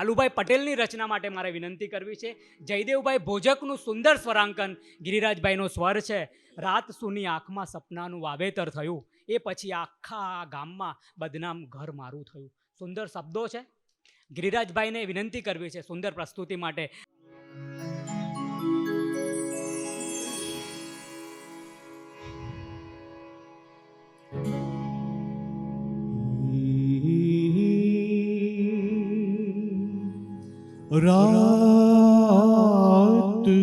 કાલુભાઈ પટેલની રચના માટે મારે વિનંતી કરવી છે. જયદેવભાઈ ભોજકનું સુંદર સ્વરાંકન, ગિરિરાજભાઈનો સ્વર છે. રાત સૂની આંખમાં સપનાનું વાવેતર થયું, એ પછી આખા ગામમાં બદનામ ઘર મારું થયું. સુંદર શબ્દો છે. ગિરિરાજભાઈને વિનંતી કરવી છે સુંદર પ્રસ્તુતિ માટે. रात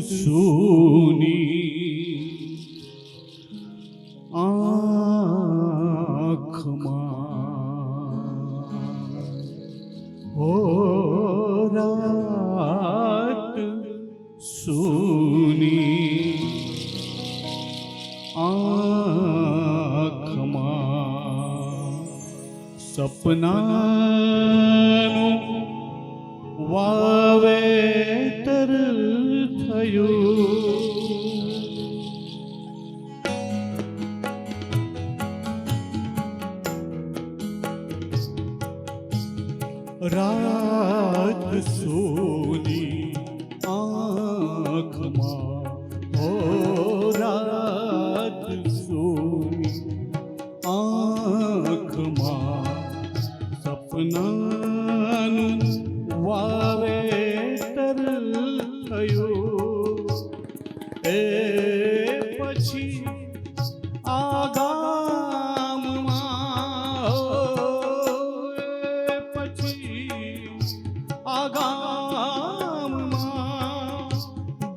सोनी आँखમાં हो रात सोनी आँखમાં સપનાનું વાવેતર થયું. રાત સોની આંખમાં હો રાત સોની આંખમાં સપનાનું વાવેતર થયું. એ પછી આ ગામમાં, એ પછી આ ગામમાં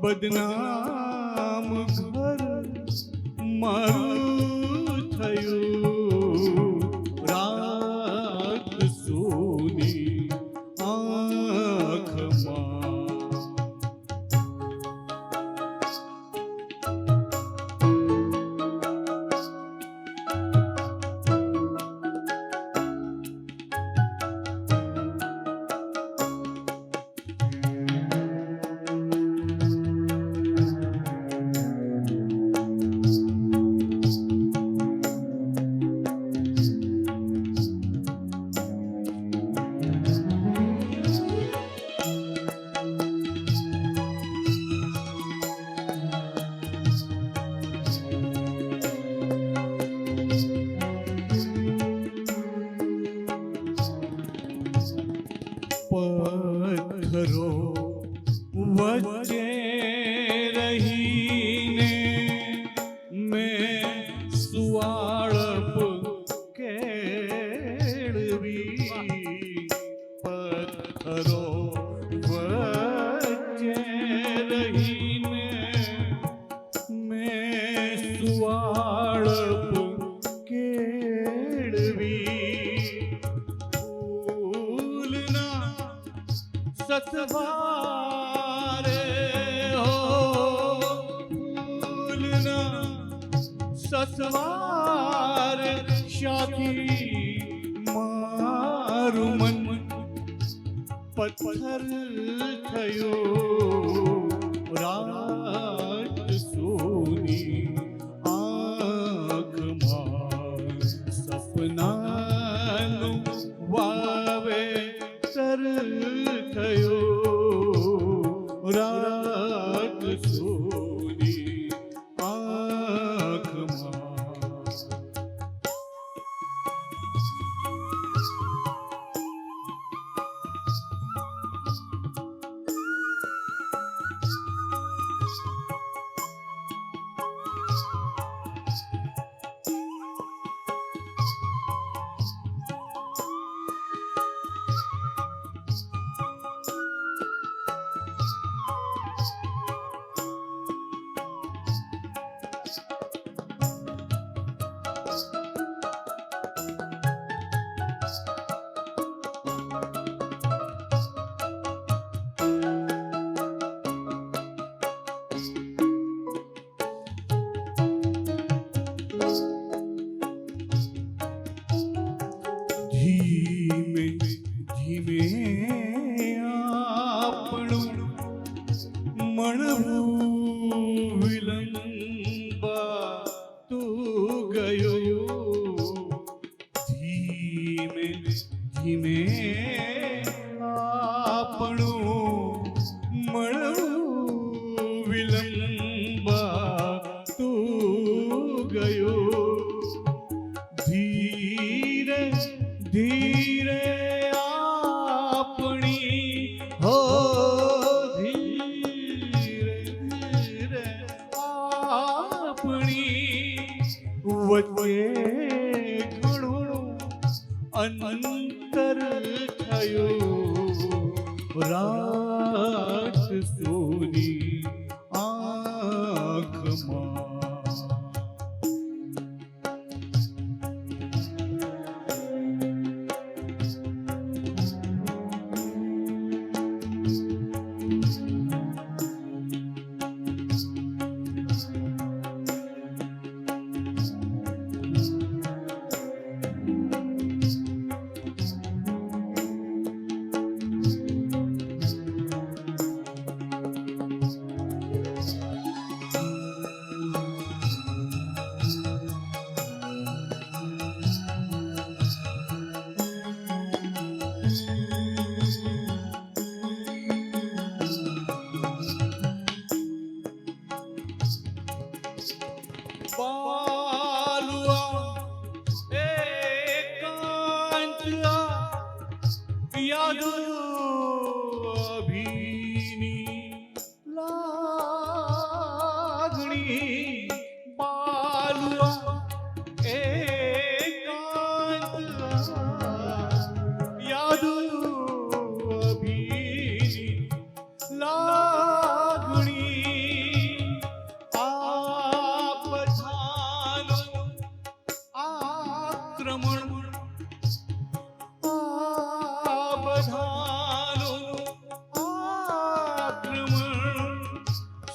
બદનામ ઘર મારું થયું. રાત સોની પથ્થરો વચ્ચે રહીને મેં સુવાળપ કેળવી. પથ્થરો વચ્ચે રહીને મેં સુવાળપ કેળવી. સતવારે હો ફૂલના સતવારે શાથી મારું મન પથ્થર થયું. રાત સોની આંખમાં સપનાનું વાવેતર થયું. રાત સોની આંખમાં ધીમે વચ્ચે ઘણું અંતર થયું રાત સોની આંખમાં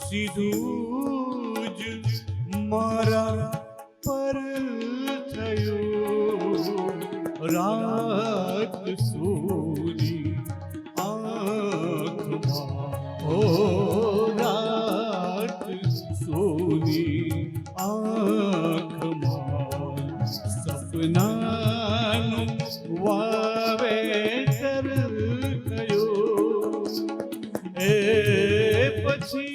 સીધું જ મારા પર થયું રાત સોની આંખમાં ઓ રાત સોની આંખમાં સપનાનું વાવેતર થયું એ પછી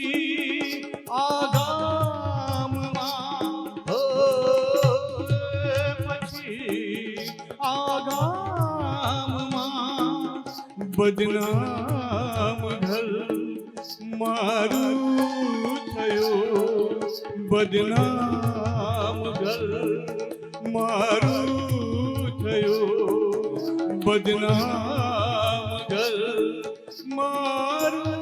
બદનામ ઘર મારું થયું બદનામ ઘર મારું થયું બદનામ ઘર મારું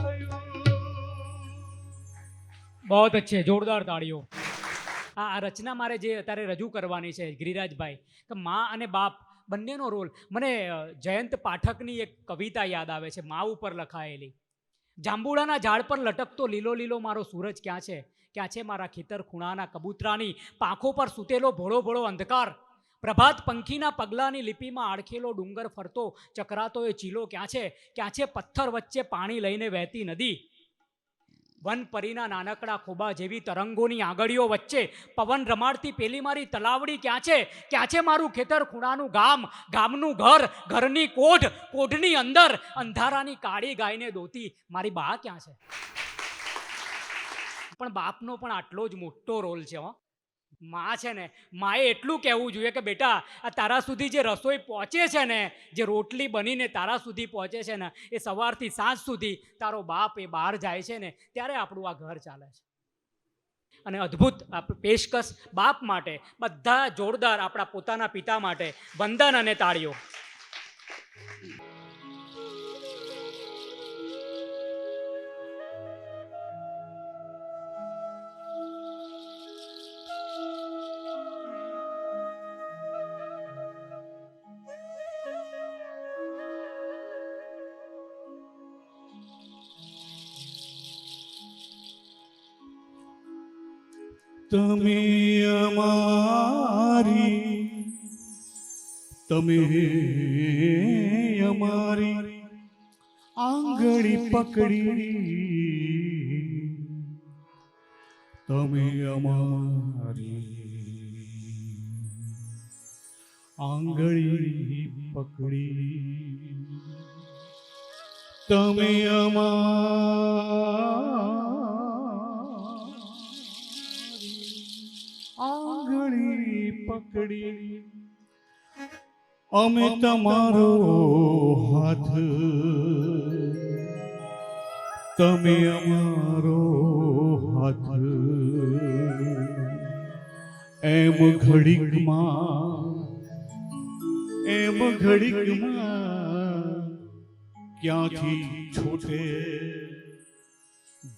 થયું. બહુ अच्छे જોરદાર તાળીઓ. આ રચના મારે જે અત્યારે રજૂ કરવાની છે ગિરિરાજભાઈ, કે મા અને બાપ બંનેનો રોલ. મને જયંત પાઠકની એક કવિતા યાદ આવે છે, મા ઉપર લખાયેલી. જાંબુડાના ઝાડ પર લટકતો લીલો લીલો મારો સૂરજ ક્યાં છે? ક્યાં છે મારા ખેતર ખૂણાના કબૂતરાની પાંખો પર સૂતેલો ભોળો ભોળો અંધકાર? પ્રભાત પંખીના પગલાની લિપિમાં આડખેલો ડુંગર ફરતો ચકરાતો એ ચીલો ક્યાં છે? ક્યાં છે પથ્થર વચ્ચે પાણી લઈને વહેતી નદી? વન પરીના નાનકડા ખોબા જેવી તરંગોની આંગળીઓ વચ્ચે પવન રમાડતી પેલી મારી તલાવડી ક્યાં છે? ક્યાં છે મારું ખેતર ખૂણાનું ગામ, ગામનું ઘર, ઘરની કોઢ, કોઢની અંદર અંધારાની કાળી ગાયને દોતી મારી બા ક્યાં છે? પણ બાપનો પણ આટલો જ મોટો રોલ છે. માં છે ને, માએ એટલું કહેવું જોઈએ કે બેટા, આ તારા સુધી જે રસોઈ પહોંચે છે ને, જે રોટલી બનીને તારા સુધી પહોંચે છે ને, એ સવારથી સાંજ સુધી તારો બાપ એ બહાર જાય છે ને, ત્યારે આપણું આ ઘર ચાલે છે. અને અદ્ભુત પેશકશ બાપ માટે, બધા જોરદાર આપણા પોતાના પિતા માટે વંદન અને તાળીઓ. તમે અમારી આંગળી પકડી, તમે અમારી આંગળી પકડી, તમે આંગળી પકડી, અમે તમારો હાથ, તમે અમારો હાથ, એમ ઘડીકમાં ક્યાંથી છૂટે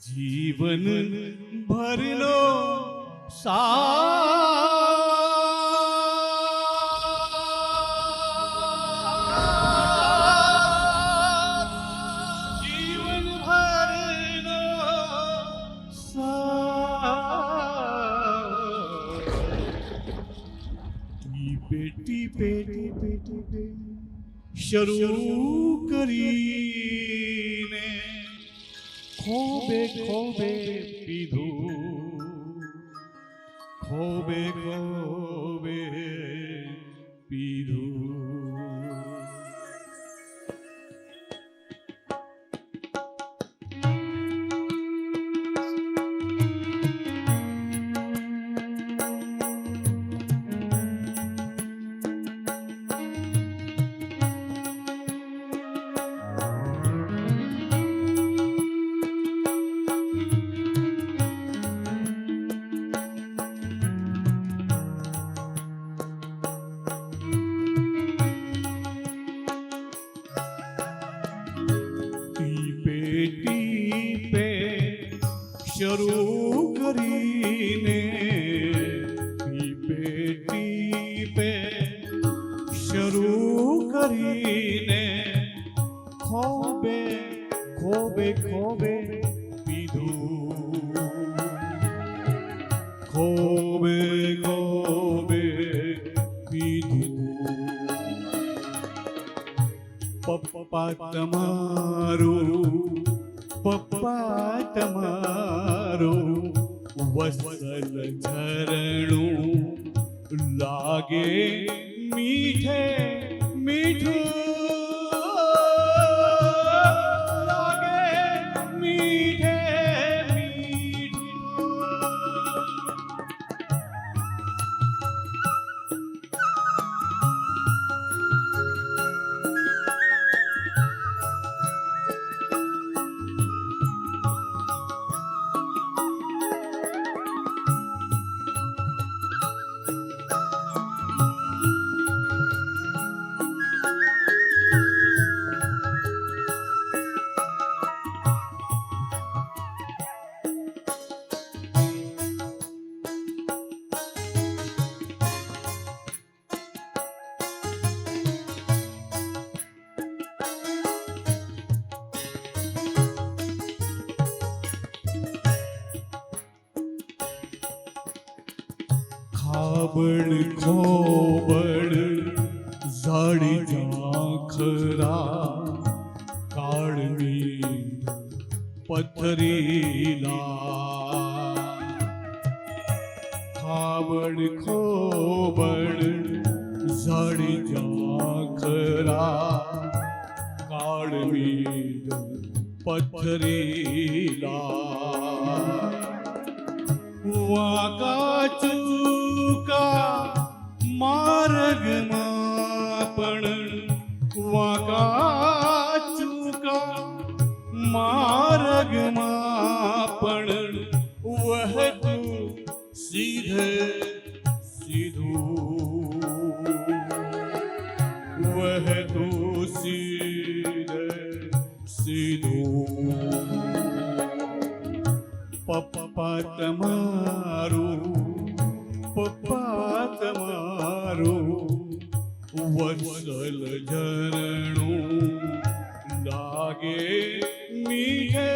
જીવન ભરનો જીવન ભરનો ટીપે ટીપે શરૂ કરીને ખોબે પીધું ખોબે પીધું શરૂ કરીને ટીપે શરૂ કરીને ખોબે પીધું ખોબે પીધું પપ્પા તમારું વસલ ઝરણું લાગે મીઠું લાગે મીઠું ખાબડ ખોબડ ઝાડી ઝાંખરા કાળની પથરીલા ખાબડ ખોબડ ઝાડી ઝાંખરા કાળની પથરીલા વાકા ચૂકા માર્ગમાં પણ વાકા ચૂકા માર્ગમાં પણ વહેતું સીધું વહેતું સીધું પપ્પા તમારું વસલ ઝરણું લાગે મીઠું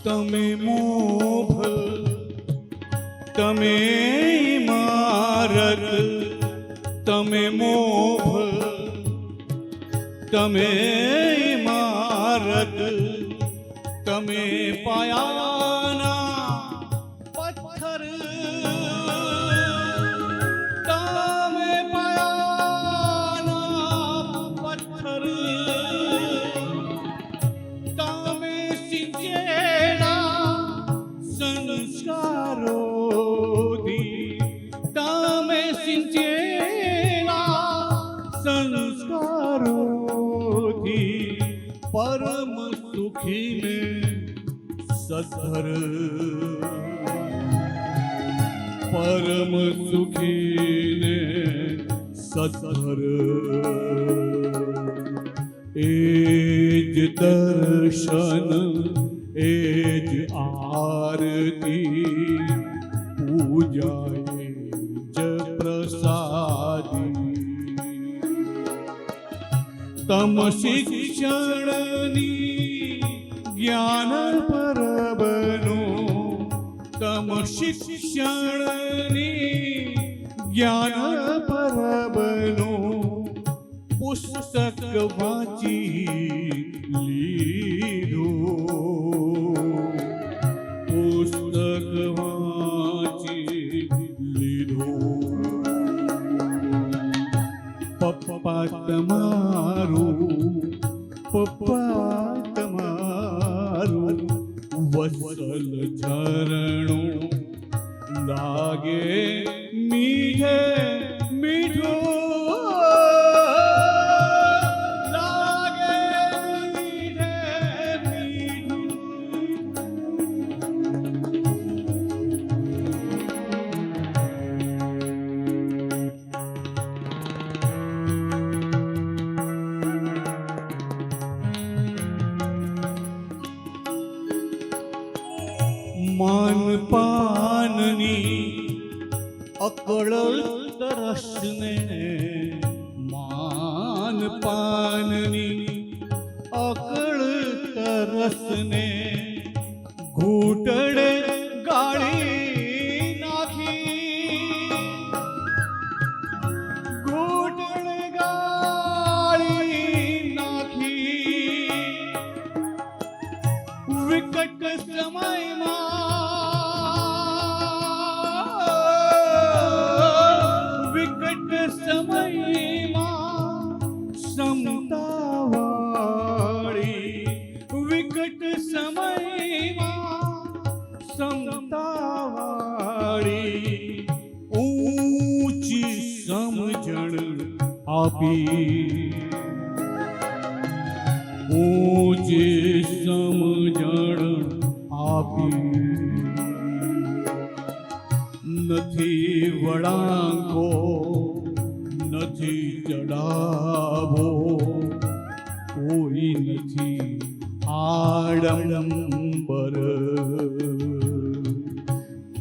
તમે મોભલ તમે ઇમારત તમે મોભલ તમે ઇમારત તમે પાયાના પથ્થર તમે સંસ્કારોથી તમે સિંચેલા સંસ્કારોથી પરમ સુખીને સદ્ધર પરમ સુખીને સદ્ધર એ જ દર્શન એ જ આરતી પૂજાએ જ પ્રસાદી તમ શિક્ષણની જ્ઞાન પરબનો તમ શિક્ષણની જ્ઞાન પરબનો પુસ્તક વાંચી લીધું પુસ્તક વાંચી લીધું પપ્પા તમારું વત્સલ ઝરણું લાગે મીઠે મીઠું માન પાનની અકળ તરસને માન પાનની અકળ તરસને ઘૂંટડે ગાળી નાખી ઘૂંટડે ગાળી નાખી વિકટ સમયમાં સમયમાં સમતાવાળી વિકટ સમયમાં સમતાવાળી ઊંચી સમજણ આપી ઊંચી સમજણ આપી નથી વળાંકો નથી ચડાવો કોઈ નથી આડંબર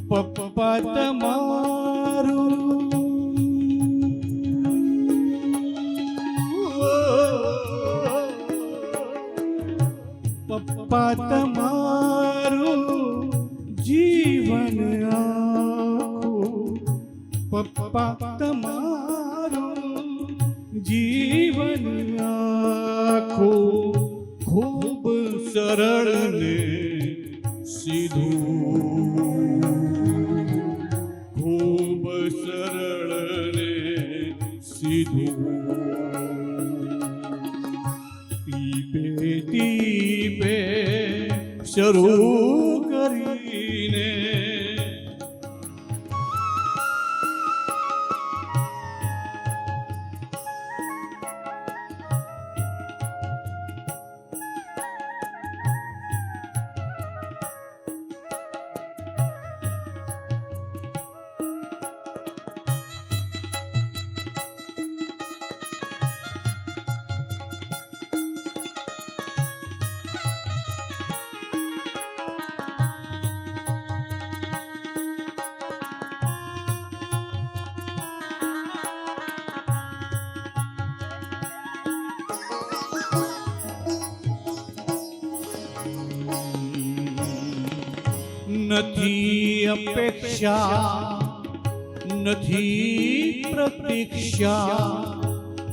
પપ્પા તમારું પપ્પા તમારું જીવન પપ્પા તમારું જીવન આખું ખૂબ સરળ ને સીધું ખૂબ સરળ ને સીધું ટીપે ટીપે શરૂ કરીને નથી અપેક્ષા નથી પ્રતીક્ષા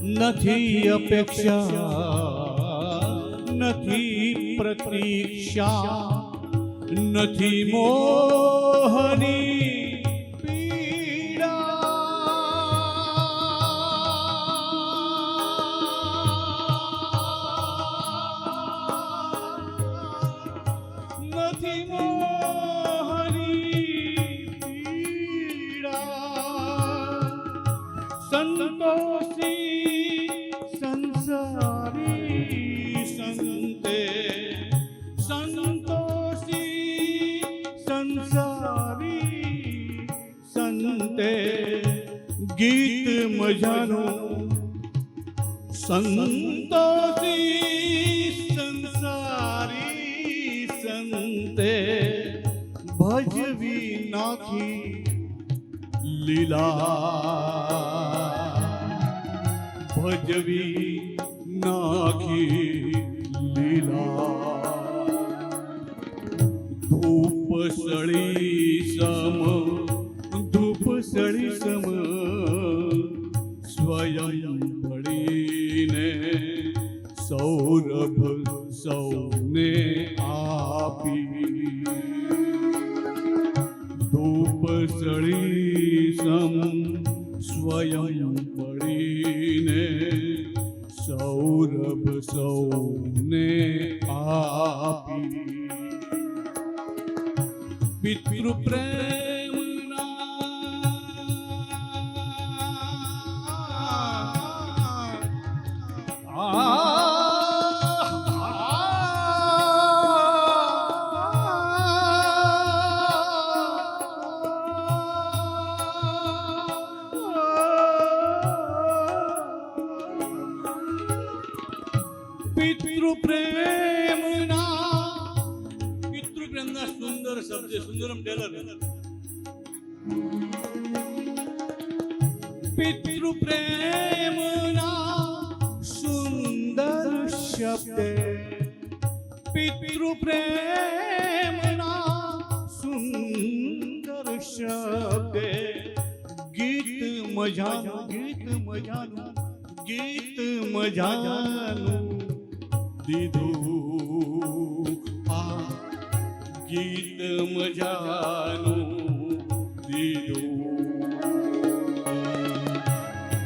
નથી અપેક્ષા નથી પ્રતીક્ષા નથી મોહની નથી મોહની ગીત મજાનું સંતોષી સંસારી સંતે ભજવી નાખી લીલા ભજવી નાખી લીલા ધૂપ સળી સમ સ્વયં ભળીને સૌરભ સૌને આપી ધૂપ સળી સમ સ્વયં ભળીને સૌરભ સૌને આપી પિતૃ પિતૃપ્રેમના સુંદર શબ્દ સુંદરમ ટેલર પિતૃપ્રેમના સુંદર શબ્દ પિતૃપ્રેમના સુંદર શબ્દ ગીત મજાનું દીધું આ ગીત મજાનું દીધું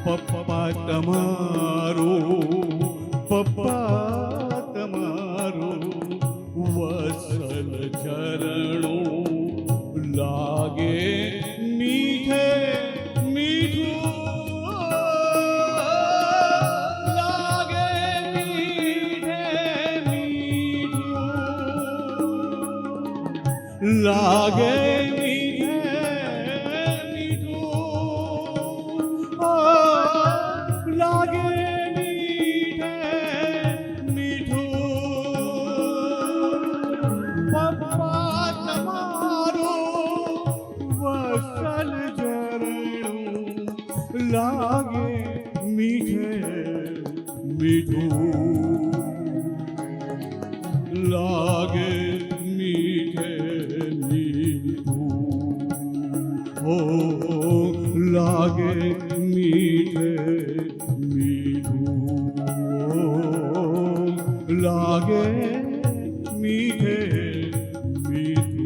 પપ્પા તમારું વસલ ચરણું લાગે મીઠે લાગે મીઠું લાગે મીઠું પપ્પા તમારું વસલ ઝરણું લાગે મીઠું લાગે લાગે મીઠે મીઠું લાગે મીઠે મીઠું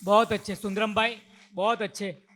बहुत अच्छे सुंदरम भाई, बहुत अच्छे।